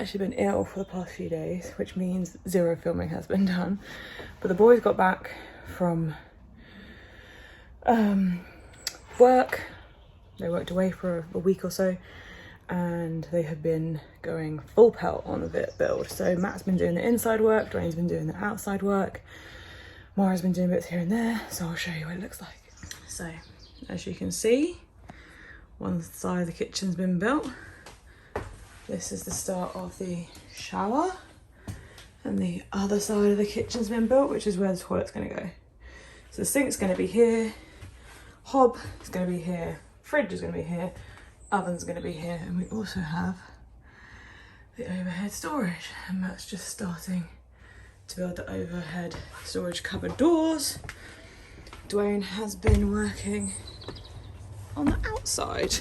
actually been ill for the past few days, which means 0 filming has been done. But the boys got back from work. They worked away for a week or so, and they have been going full pelt on the build. So Matt's been doing the inside work, Dwayne's been doing the outside work, Mara's been doing bits here and there, so I'll show you what it looks like. So, as you can see, one side of the kitchen's been built. This is the start of the shower, and the other side of the kitchen's been built, which is where the toilet's gonna go. So the sink's gonna be here, hob is gonna be here, fridge is gonna be here, oven's gonna be here, and we also have the overhead storage, and Matt's just starting to build the overhead storage cupboard doors. Dwayne has been working on the outside,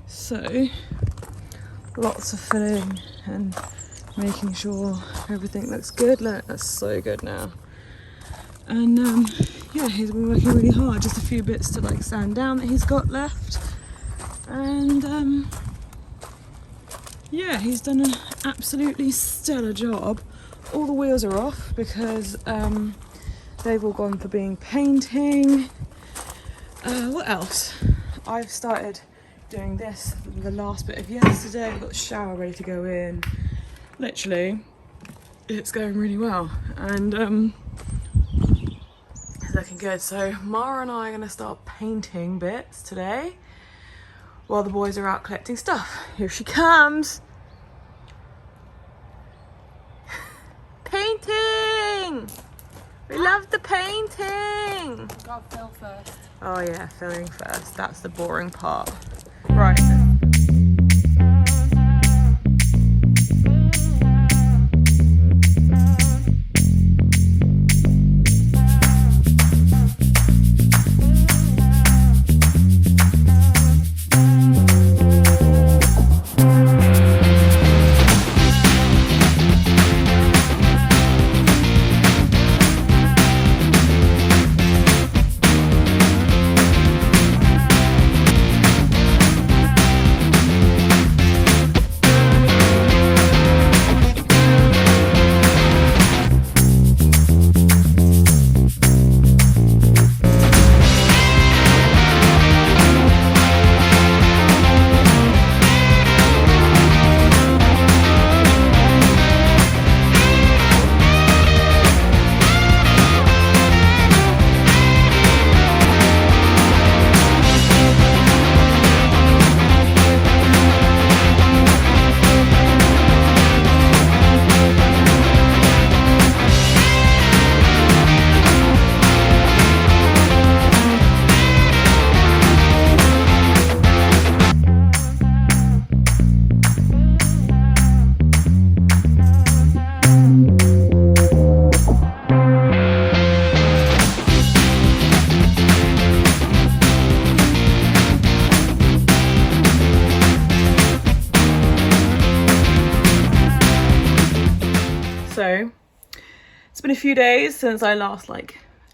so lots of filling and making sure everything looks good. Look, that's so good now. And yeah, he's been working really hard. Just a few bits to like sand down that he's got left, and yeah, he's done an absolutely stellar job. All the wheels are off because they've all gone for being painting. What else? I've started doing this, the last bit of yesterday. I've got the shower ready to go in. Literally, it's going really well, and it's looking good. So Mara and I are going to start painting bits today while the boys are out collecting stuff. Here she comes. Painting! We love the painting! We've got to fill first. Oh yeah, filling first. That's the boring part. Right. So it's been a few days since I last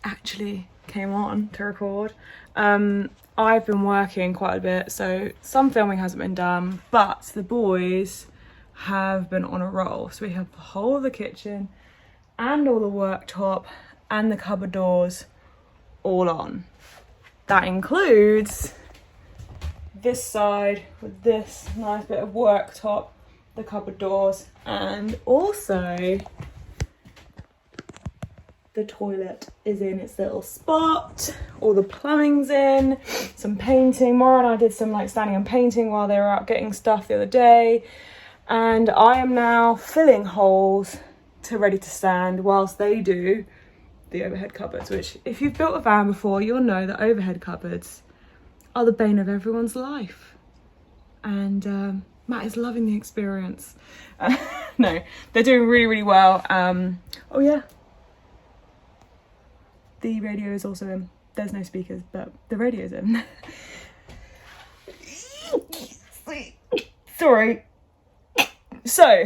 actually came on to record. I've been working quite a bit, so some filming hasn't been done, but the boys have been on a roll. So we have the whole of the kitchen and all the worktop and the cupboard doors all on. That includes this side with this nice bit of worktop, the cupboard doors, and also the toilet is in its little spot, all the plumbing's in, some painting. Mara and I did some standing and painting while they were out getting stuff the other day, and I am now filling holes to ready to stand whilst they do the overhead cupboards, which if you've built a van before, you'll know that overhead cupboards are the bane of everyone's life, and Matt is loving the experience. No, they're doing really, really well. Oh yeah, the radio is also in. There's no speakers, but the radio's in. Sorry. So,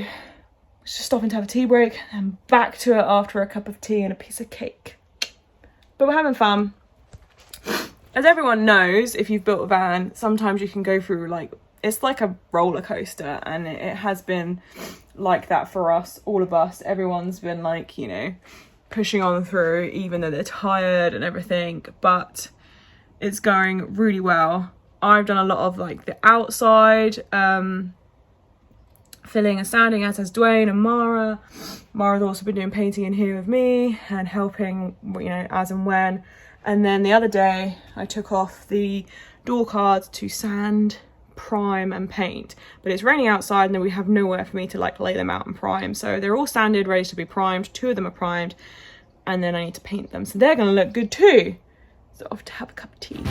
just stopping to have a tea break and back to it after a cup of tea and a piece of cake. But we're having fun. As everyone knows, if you've built a van, sometimes you can go through it's like a roller coaster, and it has been like that for us, all of us. Everyone's been like, you know, pushing on through, even though they're tired and everything, but it's going really well. I've done a lot of like the outside filling and standing, as has Dwayne and Mara. Mara's also been doing painting in here with me and helping, you know, as and when. And then the other day I took off the door cards to sand, prime and paint, but it's raining outside and then we have nowhere for me to like lay them out and prime, so they're all sanded, ready to be primed. 2 of them are primed, and then I need to paint them, so they're gonna look good too. So off to have a cup of tea.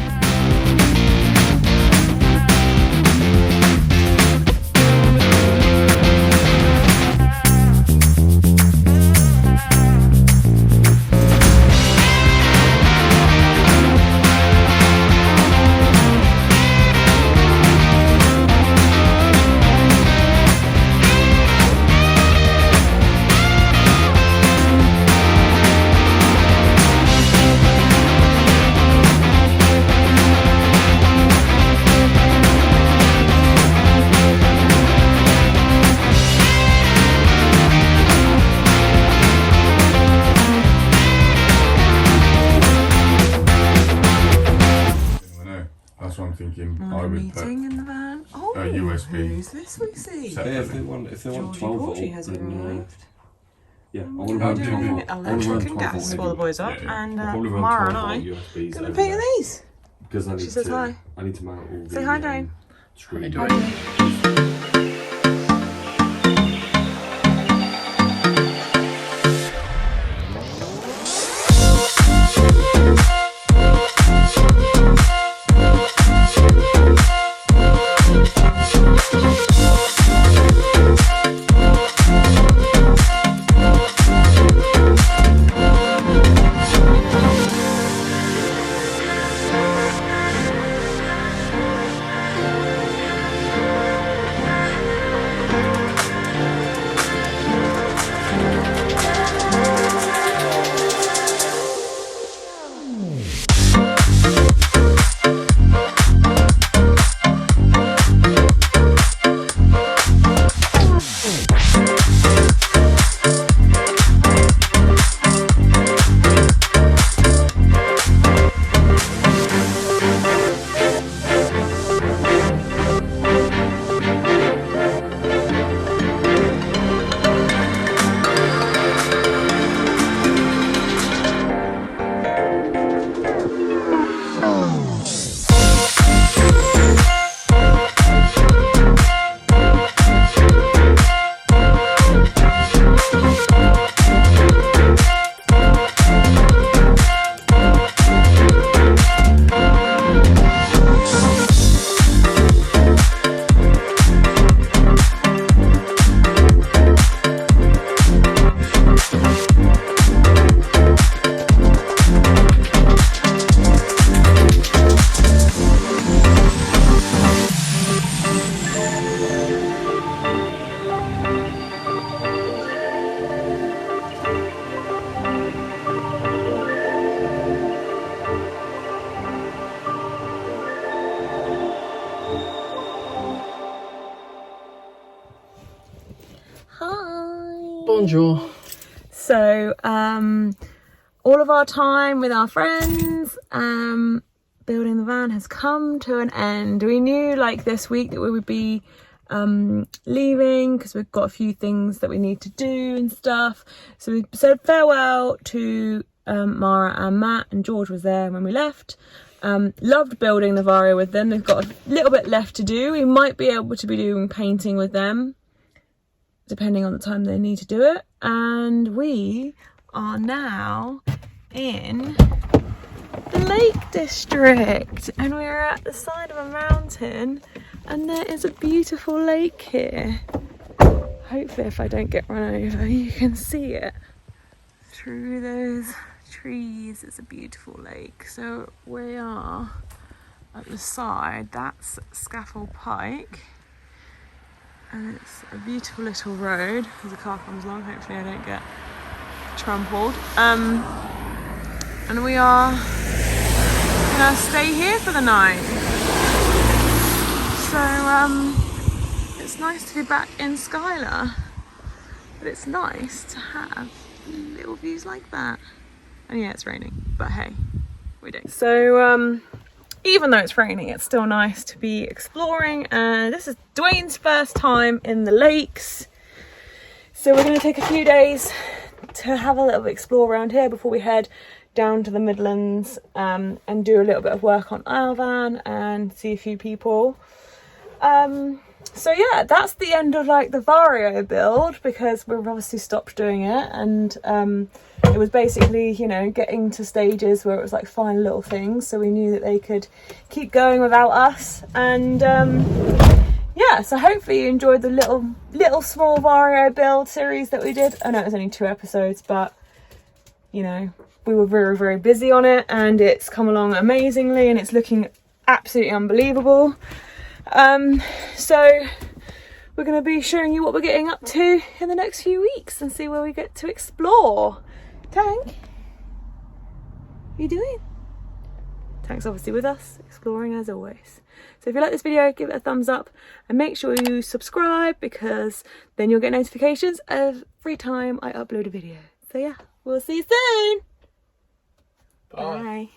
I would put in the van. Oh, a USB. Who's this we see? Separate. Yeah, if they want 12 volt, has arrived. yeah, I We're want to run doing 12 volt. electric and gas while the boys up, Yeah. and I'll probably run Mara 12 and I volt USBs gonna over paint there, these. because She says hi. I need to mount all the Say hi, Dwayne. screens. Bonjour. So, all of our time with our friends, building the van has come to an end. We knew like this week that we would be leaving because we've got a few things that we need to do and stuff. So we said farewell to Mara and Matt, and George was there when we left. Loved building the Vario with them. They've got a little bit left to do. We might be able to be doing painting with them, depending on the time they need to do it. And we are now in the Lake District, and we're at the side of a mountain, and there is a beautiful lake here. Hopefully if I don't get run over, you can see it through those trees. It's a beautiful lake. So we are at the side, that's Scaffold Pike, and it's a beautiful little road. As a car comes along, hopefully I don't get trampled. And we are gonna stay here for the night. So it's nice to be back in Skyla, but it's nice to have little views like that. And yeah, it's raining, but hey, we do. So even though it's raining, it's still nice to be exploring, and this is Dwayne's first time in the lakes. So we're going to take a few days to have a little bit explore around here before we head down to the Midlands and do a little bit of work on our van and see a few people. So yeah, that's the end of like the Vario build, because we've obviously stopped doing it, and it was basically, you know, getting to stages where it was like final little things, so we knew that they could keep going without us. And yeah, so hopefully you enjoyed the little small Vario build series that we did. I know it was only 2 episodes, but you know, we were very, very busy on it, and it's come along amazingly, and it's looking absolutely unbelievable. So we're going to be showing you what we're getting up to in the next few weeks and see where we get to explore. Tank, what are you doing? Tank's obviously with us, exploring as always. So if you like this video, give it a thumbs up and make sure you subscribe, because then you'll get notifications every time I upload a video. So yeah, we'll see you soon. Bye. Bye.